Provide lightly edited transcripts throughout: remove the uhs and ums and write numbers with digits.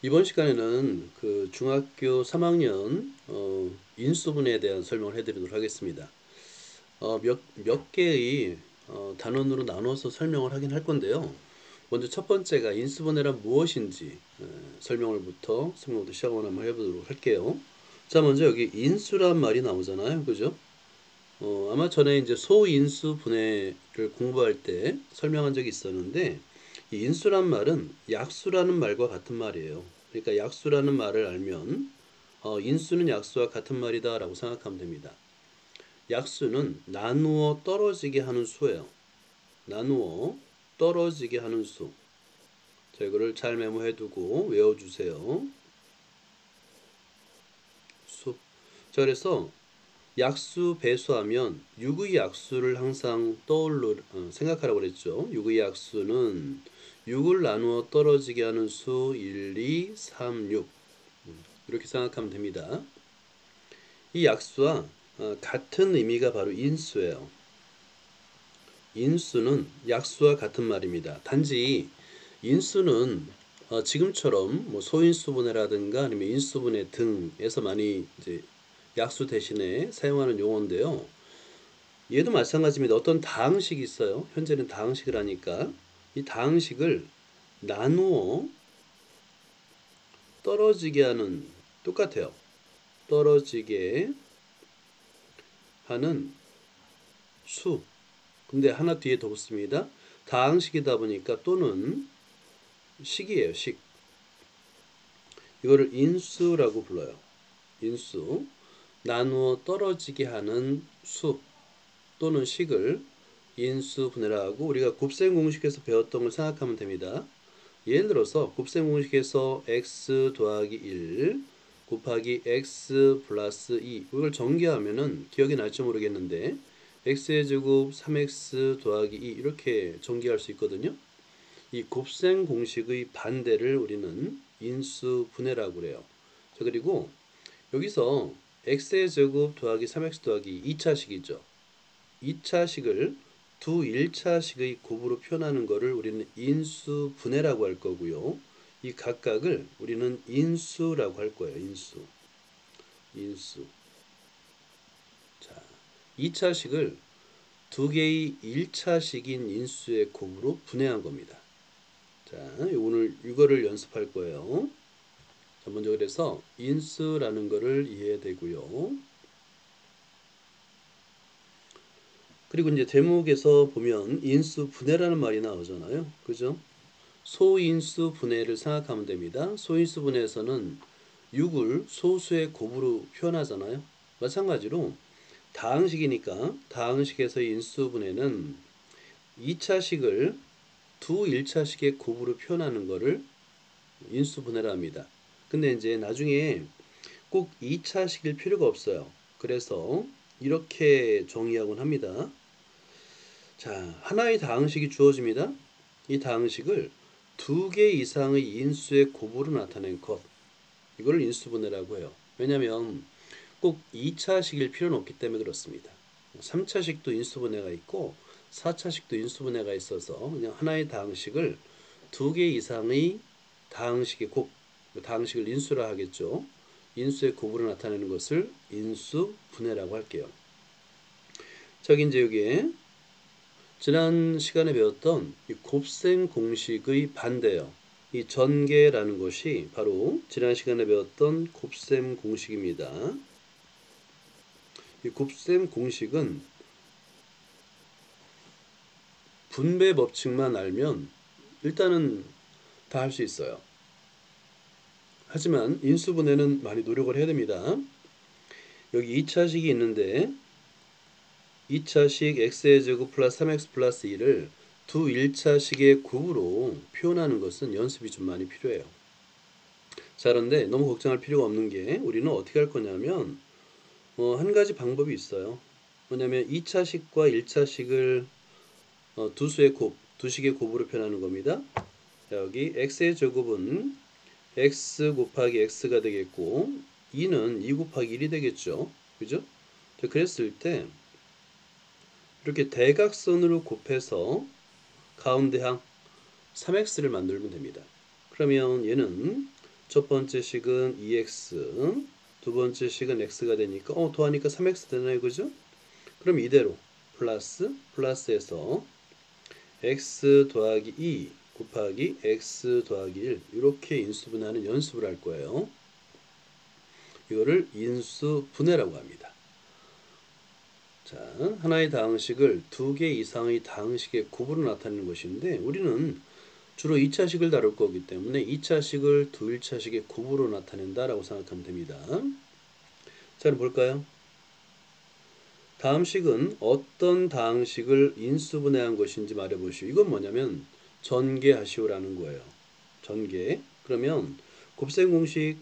이번 시간에는 그 중학교 3학년 인수분해에 대한 설명을 해드리도록 하겠습니다. 몇 개의 단원으로 나눠서 설명을 하긴 할 건데요. 먼저 첫 번째가 인수분해란 무엇인지 설명부터 시작을 한번 해보도록 할게요. 자, 먼저 여기 인수란 말이 나오잖아요. 그죠? 아마 전에 이제 소인수 분해를 공부할 때 설명한 적이 있었는데, 이 인수란 말은 약수라는 말과 같은 말이에요. 그러니까 약수라는 말을 알면 인수는 약수와 같은 말이다라고 생각하면 됩니다. 약수는 나누어 떨어지게 하는 수예요. 나누어 떨어지게 하는 수. 자, 이거를 잘 메모해두고 외워주세요. 수. 자, 그래서 약수 배수하면 6의 약수를 항상 생각하라고 그랬죠. 6의 약수는 6을 나누어 떨어지게 하는 수 1, 2, 3, 6 이렇게 생각하면 됩니다. 이 약수와 같은 의미가 바로 인수예요. 인수는 약수와 같은 말입니다. 단지 인수는 지금처럼 뭐 소인수분해라든가 아니면 인수분해 등에서 많이 이제 약수 대신에 사용하는 용어인데요. 얘도 마찬가지입니다. 어떤 다항식이 있어요. 현재는 다항식을 하니까 이 다항식을 나누어 떨어지게 하는, 똑같아요. 떨어지게 하는 수. 근데 하나 뒤에 더 붙습니다. 다항식이다 보니까 또는 식이에요. 식. 이거를 인수라고 불러요. 인수. 나누어 떨어지게 하는 수 또는 식을 인수분해라고 우리가 곱셈 공식에서 배웠던 걸 생각하면 됩니다. 예를 들어서 곱셈 공식에서 x 더하기 1 곱하기 x 플러스 2 이걸 전개하면은 기억이 날지 모르겠는데 x의 제곱 3x 더하기 2 이렇게 전개할 수 있거든요. 이 곱셈 공식의 반대를 우리는 인수분해라고 그래요. 자, 그리고 여기서 x의 제곱 더하기 3x 더하기 2차식이죠. 2차식을 두 1차식의 곱으로 표현하는 것을 우리는 인수분해라고 할 거고요. 이 각각을 우리는 인수라고 할 거예요. 인수. 인수. 자, 2차식을 두 개의 1차식인 인수의 곱으로 분해한 겁니다. 자, 오늘 이거를 연습할 거예요. 자, 먼저 그래서 인수라는 거를 이해되고요. 그리고 이제 제목에서 보면 인수분해라는 말이 나오잖아요. 그죠? 소인수 분해를 생각하면 됩니다. 소인수 분해에서는 6을 소수의 곱으로 표현하잖아요. 마찬가지로 다항식이니까 다항식에서의 인수 분해는 2차식을 두 1차식의 곱으로 표현하는 것을 인수 분해라 합니다. 근데 이제 나중에 꼭 2차식일 필요가 없어요. 그래서 이렇게 정의하곤 합니다. 자, 하나의 다항식이 주어집니다. 이 다항식을 두 개 이상의 인수의 곱으로 나타낸 것. 이걸 인수분해라고 해요. 왜냐하면 꼭 2차식일 필요는 없기 때문에 그렇습니다. 3차식도 인수분해가 있고 4차식도 인수분해가 있어서 그냥 하나의 다항식을 두 개 이상의 다항식의 곱, 다항식을 인수라 하겠죠. 인수의 곱으로 나타내는 것을 인수분해라고 할게요. 저기 이제 여기에 지난 시간에 배웠던 이 곱셈 공식의 반대예요. 이 전개라는 것이 바로 지난 시간에 배웠던 곱셈 공식입니다. 이 곱셈 공식은 분배 법칙만 알면 일단은 다 할 수 있어요. 하지만 인수분해는 많이 노력을 해야 됩니다. 여기 2차식이 있는데 2차식 x의 제곱 플러스 3x 플러스 2를 두 1차식의 곱으로 표현하는 것은 연습이 좀 많이 필요해요. 자, 그런데 너무 걱정할 필요가 없는 게 우리는 어떻게 할 거냐면 한 가지 방법이 있어요. 뭐냐면 2차식과 1차식을 두 수의 곱, 두 식의 곱으로 표현하는 겁니다. 자, 여기 x의 제곱은 x 곱하기 x가 되겠고 2는 2 곱하기 1이 되겠죠. 그죠? 자, 그랬을 때 이렇게 대각선으로 곱해서 가운데항 3x를 만들면 됩니다. 그러면 얘는 첫 번째 식은 2x, 두 번째 식은 x가 되니까 더하니까 3x 되나요? 그죠? 그럼 이대로 플러스에서 x 더하기 2 곱하기 x 더하기 1 이렇게 인수분해하는 연습을 할 거예요. 이거를 인수분해라고 합니다. 자, 하나의 다항식을 두 개 이상의 다항식의 곱으로 나타내는 것인데 우리는 주로 2차식을 다룰 거기 때문에 2차식을 두 1차식의 곱으로 나타낸다라고 생각하면 됩니다. 자, 그럼 볼까요? 다음 식은 어떤 다항식을 인수분해한 것인지 말해보시오. 이건 뭐냐면 전개하시오라는 거예요. 전개. 그러면 곱셈 공식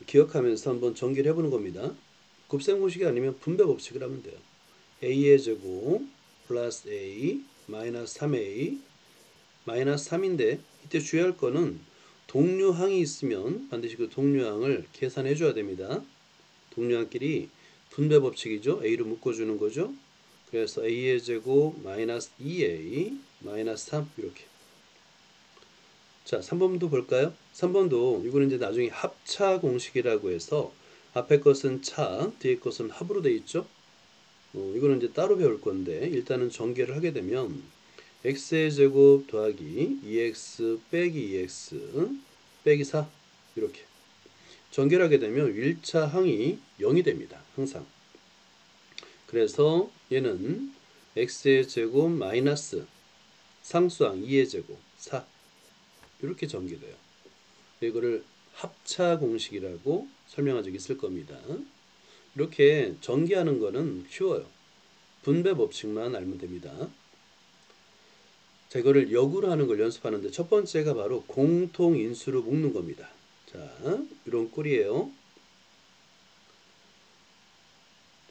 기억하면서 한번 전개를 해보는 겁니다. 곱셈 공식이 아니면 분배 법칙을 하면 돼요. a의 제곱 플러스 a 마이너스 3a 마이너스 3인데 이때 주의할 거는 동류항이 있으면 반드시 그 동류항을 계산해 줘야 됩니다. 동류항끼리 분배 법칙이죠. a로 묶어주는 거죠. 그래서 a의 제곱 마이너스 2a 마이너스 3 이렇게. 자, 3번도 볼까요? 3번도 이거는 이제 나중에 합차 공식이라고 해서 앞에 것은 차, 뒤에 것은 합으로 돼 있죠. 이거는 이제 따로 배울 건데 일단은 전개를 하게 되면 x의 제곱 더하기 2x 빼기 2x 빼기 4 이렇게 전개를 하게 되면 1차 항이 0이 됩니다. 항상. 그래서 얘는 x의 제곱 마이너스 상수항 2의 제곱 4 이렇게 전개돼요. 이거를 합차 공식이라고 설명한 적이 있을 겁니다. 이렇게 전개하는 거는 쉬워요. 분배 법칙만 알면 됩니다. 자, 이거를 역으로 하는 걸 연습하는데 첫 번째가 바로 공통인수로 묶는 겁니다. 자, 이런 꼴이에요.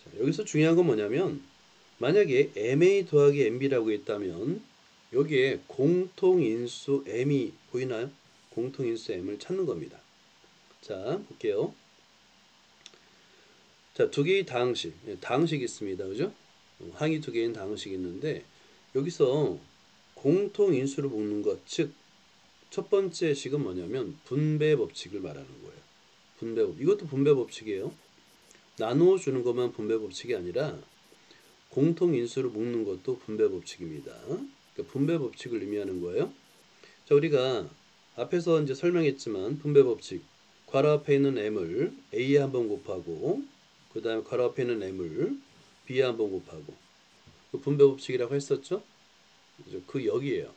자, 여기서 중요한 건 뭐냐면 만약에 MA 더하기 MB라고 했다면 여기에 공통인수 M이 보이나요? 공통인수 M을 찾는 겁니다. 자, 볼게요. 자, 두 개의 다항식, 다항식이 있습니다. 그죠? 항이 두 개인 다항식이 있는데 여기서 공통인수를 묶는 것, 즉 첫 번째 식은 뭐냐면 분배 법칙을 말하는 거예요. 분배법. 이것도 분배 법칙이에요. 나누어 주는 것만 분배 법칙이 아니라 공통인수를 묶는 것도 분배 법칙입니다. 그러니까 분배 법칙을 의미하는 거예요. 자, 우리가 앞에서 이제 설명했지만 분배 법칙. 괄호 앞에 있는 m을 a에 한번 곱하고 그 다음에 괄호 앞에 있는 m을 b에 한번 곱하고 그 분배 법칙이라고 했었죠. 그 역이에요.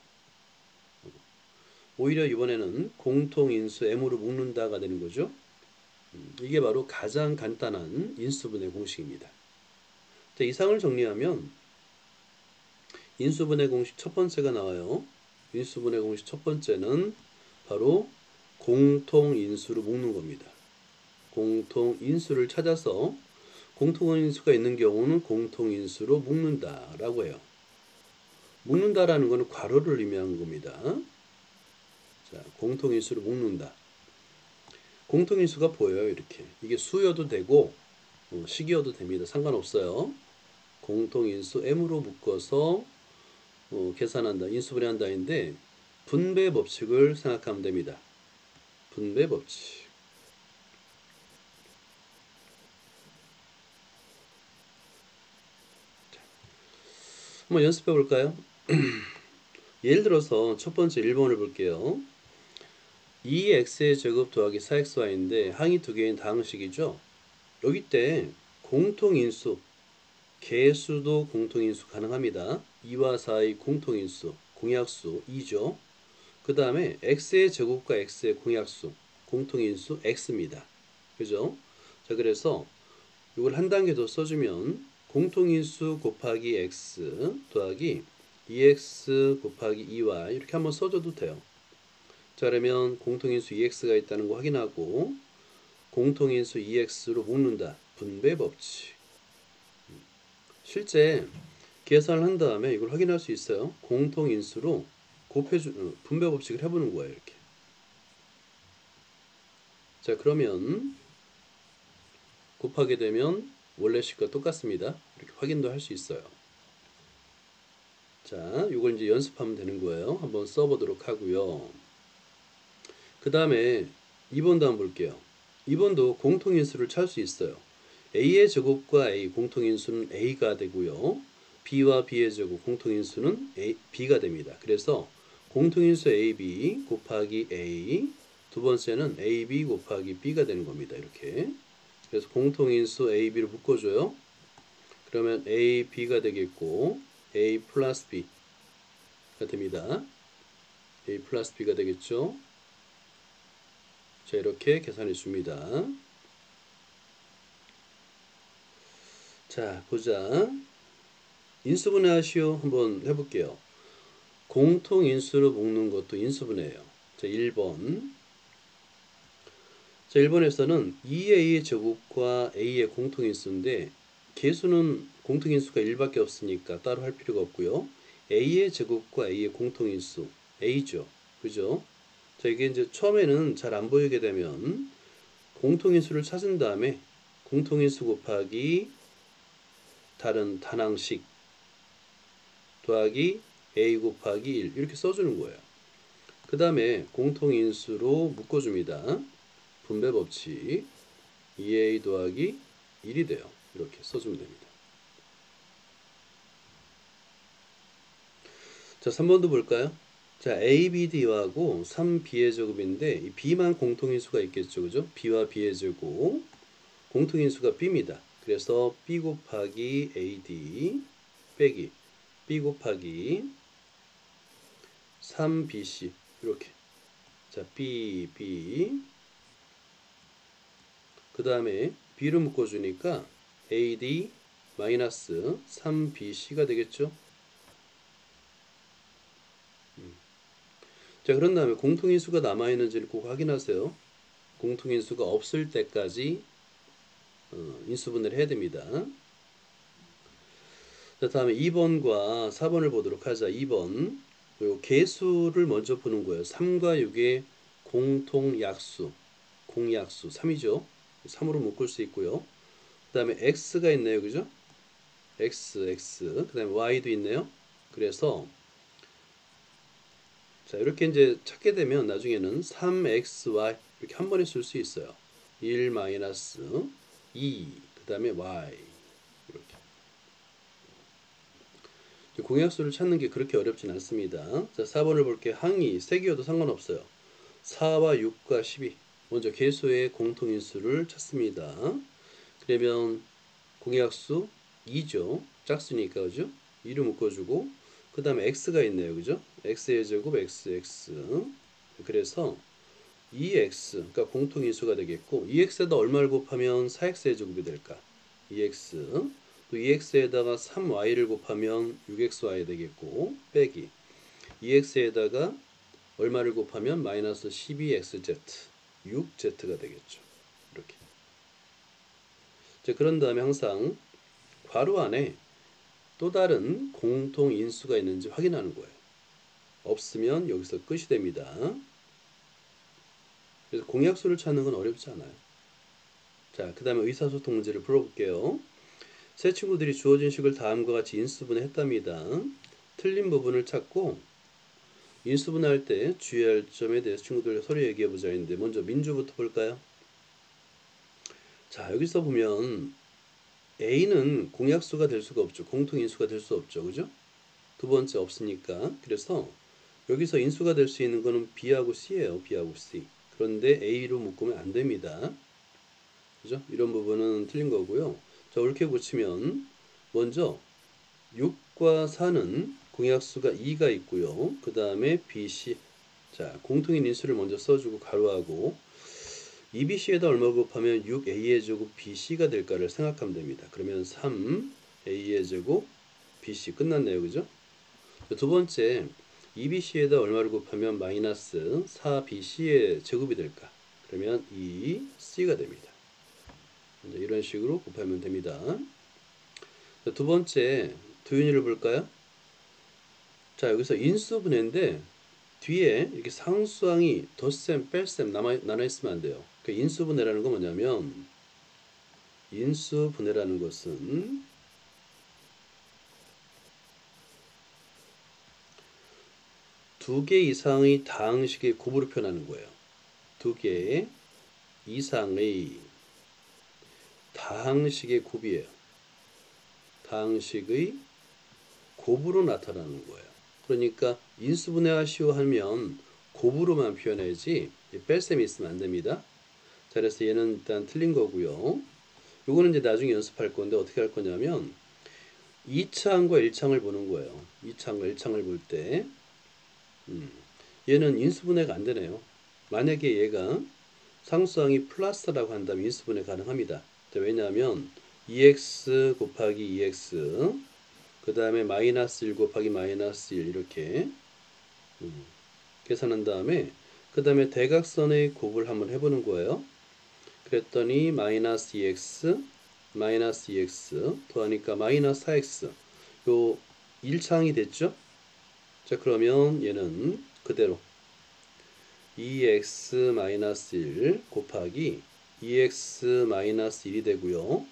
오히려 이번에는 공통인수 m으로 묶는다가 되는 거죠. 이게 바로 가장 간단한 인수분해 공식입니다. 자, 이상을 정리하면 인수분해 공식 첫 번째가 나와요. 인수분해 공식 첫 번째는 바로 공통인수로 묶는 겁니다. 공통인수를 찾아서 공통인수가 있는 경우는 공통인수로 묶는다라고 해요. 묶는다라는 것은 괄호를 의미하는 겁니다. 자, 공통인수로 묶는다. 공통인수가 보여요. 이렇게. 이게 수여도 되고 식이어도 됩니다. 상관없어요. 공통인수 m으로 묶어서 계산한다. 인수분해한다인데 분배 법칙을 생각하면 됩니다. 분배 법칙. 한번 연습해 볼까요? 예를 들어서 첫 번째 1번을 볼게요. 2x의 제곱 더하기 4xy인데 항이 두 개인 다항식이죠. 여기 때 공통인수, 개수도 공통인수 가능합니다. 2와 4의 공통인수, 공약수 2죠. 그 다음에 x의 제곱과 x의 공약수, 공통인수 x입니다. 그죠? 자, 그래서 이걸 한 단계 더 써주면 공통인수 곱하기 x 더하기 2x 곱하기 2y 이렇게 한번 써줘도 돼요. 자, 그러면 공통인수 2x가 있다는 거 확인하고 공통인수 2x로 묶는다. 분배 법칙. 실제 계산을 한 다음에 이걸 확인할 수 있어요. 공통인수로 분배 법칙을 해보는 거예요. 이렇게. 자, 그러면 곱하게 되면 원래 식과 똑같습니다. 이렇게 확인도 할 수 있어요. 자, 이걸 이제 연습하면 되는 거예요. 한번 써보도록 하고요. 그 다음에 2번도 한번 볼게요. 2번도 공통인수를 찾을 수 있어요. a의 제곱과 a 공통인수는 a가 되고요. b와 b의 제곱 공통인수는 b가 됩니다. 그래서 공통인수 ab 곱하기 a, 두 번째는 ab 곱하기 b가 되는 겁니다. 이렇게. 그래서 공통인수 ab를 묶어줘요. 그러면 a, b가 되겠고 a 플러스 b가 됩니다. a 플러스 b가 되겠죠. 자, 이렇게 계산해 줍니다. 자, 보자. 인수분해하시오. 한번 해볼게요. 공통인수로 묶는 것도 인수분해예요. 자, 1번. 자, 1번에서는 2a의 제곱과 a의 공통인수인데 개수는 공통인수가 1밖에 없으니까 따로 할 필요가 없고요. a의 제곱과 a의 공통인수 a죠. 그죠? 자, 이게 이제 처음에는 잘 안 보이게 되면 공통인수를 찾은 다음에 공통인수 곱하기 다른 단항식 더하기 a 곱하기 1 이렇게 써주는 거예요. 그 다음에 공통인수로 묶어줍니다. 분배 법칙 2a 더하기 1이 돼요. 이렇게 써주면 됩니다. 자, 3번도 볼까요? 자, a, b, d하고 3b의 제곱인데 이 b만 공통인수가 있겠죠. 그죠? b와 b의 제곱 공통인수가 b입니다. 그래서 b 곱하기 ad 빼기 b 곱하기 3bc 이렇게. 자, b 그 다음에 b를 묶어주니까 ad 마이너스 3bc가 되겠죠. 자, 그런 다음에 공통인수가 남아있는지를 꼭 확인하세요. 공통인수가 없을 때까지 인수분해를 해야 됩니다. 자, 다음에 2번과 4번을 보도록 하자. 2번 그리고 개수를 먼저 보는 거예요. 3과 6의 공통약수 공약수 3이죠. 3으로 묶을 수 있고요. 그 다음에 x가 있네요. 그죠? x 그 다음에 y도 있네요. 그래서 자, 이렇게 이제 찾게 되면 나중에는 3xy 이렇게 한 번에 쓸 수 있어요. 1 마이너스 2, 그 다음에 y 이렇게. 공약수를 찾는 게 그렇게 어렵진 않습니다. 자, 4번을 볼게요. 항이 3개여도 상관없어요. 4와 6과 12 먼저 개수의 공통인수를 찾습니다. 그러면 공약수 2죠. 짝수니까 그죠? 2를 묶어주고 그 다음에 x가 있네요. 그죠? x의 제곱 xx 그래서 2x 그러니까 공통인수가 되겠고 2x에다 얼마를 곱하면 4x의 제곱이 될까? 2x 또 2x에다가 3y를 곱하면 6xy 되겠고 빼기 2x에다가 얼마를 곱하면 마이너스 12xz 6z가 되겠죠. 이렇게. 자, 그런 다음에 항상 괄호 안에 또 다른 공통인수가 있는지 확인하는 거예요. 없으면 여기서 끝이 됩니다. 그래서 공약수를 찾는 건 어렵지 않아요. 자, 그 다음에 의사소통 문제를 풀어볼게요. 세 친구들이 주어진 식을 다음과 같이 인수분해했답니다. 틀린 부분을 찾고 인수분해할 때 주의할 점에 대해서 친구들 서로 얘기해보자 했는데 먼저 민주부터 볼까요? 자, 여기서 보면 A는 공약수가 될 수가 없죠. 공통인수가 될 수 없죠. 그죠? 두 번째 없으니까. 그래서 여기서 인수가 될 수 있는 거는 B하고 C예요. B하고 C. 그런데 A로 묶으면 안 됩니다. 그죠? 이런 부분은 틀린 거고요. 자, 옳게 고치면 먼저 6과 4는 공약수가 2가 있고요. 그 다음에 BC. 자, 공통인 인수를 먼저 써주고 가로하고 2BC에다 얼마 곱하면 6A의 제곱 BC가 될까를 생각하면 됩니다. 그러면 3A의 제곱 BC 끝났네요. 그죠? 두 번째 2BC에다 얼마를 곱하면 마이너스 4BC의 제곱이 될까? 그러면 2C가 됩니다. 이런 식으로 곱하면 됩니다. 두 번째 두윤이를 볼까요? 자, 여기서 인수분해인데 뒤에 이렇게 상수항이 덧셈, 뺄셈 나눠 있으면 안 돼요. 그러니까 인수분해라는 건 뭐냐면 인수분해라는 것은 두 개 이상의 다항식의 곱으로 표현하는 거예요. 두 개 이상의 다항식의 곱이에요. 다항식의 곱으로 나타나는 거예요. 그러니까 인수분해하시오 하면 곱으로만 표현해야지 뺄셈이 있으면 안 됩니다. 자, 그래서 얘는 일단 틀린 거고요. 요거는 이제 나중에 연습할 건데 어떻게 할 거냐면 2차항과 1차항을 보는 거예요. 2차항과 1차항을 볼 때 얘는 인수분해가 안 되네요. 만약에 얘가 상수항이 플러스라고 한다면 인수분해 가능합니다. 자, 왜냐하면 2x 곱하기 2x 그 다음에 마이너스 1 곱하기 마이너스 1 이렇게 계산한 다음에 그 다음에 대각선의 곱을 한번 해보는 거예요. 그랬더니 마이너스 2x 마이너스 2x 더하니까 마이너스 4x 요 1차항이 됐죠. 자, 그러면 얘는 그대로 2x 마이너스 1 곱하기 2x 마이너스 1이 되고요.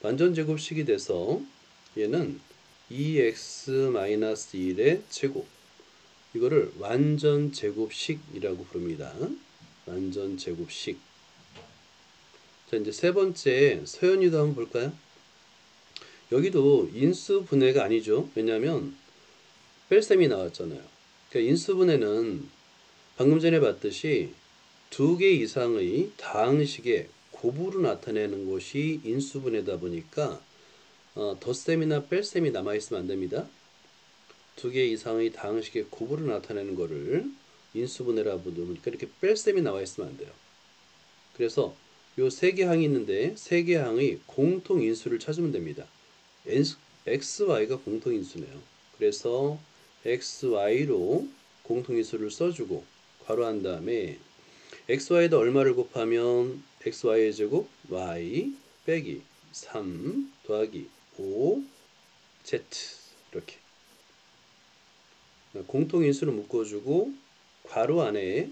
완전제곱식이 돼서 얘는 2x 마이너스 1의 제곱, 이거를 완전제곱식이라고 부릅니다. 완전제곱식. 자, 이제 세 번째 서현이도 한번 볼까요? 여기도 인수분해가 아니죠. 왜냐하면 뺄셈이 나왔잖아요. 그러니까 인수분해는 방금 전에 봤듯이 두 개 이상의 다항식의 곱으로 나타내는 것이 인수분해다 보니까 덧셈이나 뺄셈이 남아있으면 안 됩니다. 두 개 이상의 다항식의 곱으로 나타내는 것을 인수분해라 부르니까 이렇게 뺄셈이 나와있으면 안 돼요. 그래서 요 세 개 항이 있는데 세 개 항의 공통인수를 찾으면 됩니다. XY가 공통인수네요. 그래서 XY로 공통인수를 써주고 괄호한 다음에 XY에다 얼마를 곱하면 XY의 제곱 Y 빼기 3 더하기 5 Z 이렇게 공통인수를 묶어주고 괄호 안에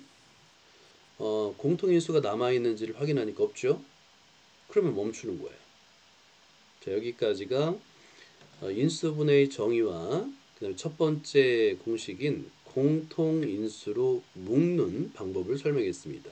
공통인수가 남아있는지를 확인하니까 없죠. 그러면 멈추는 거예요. 자, 여기까지가 인수분해의 정의와 그다음에 첫 번째 공식인 공통인수로 묶는 방법을 설명했습니다.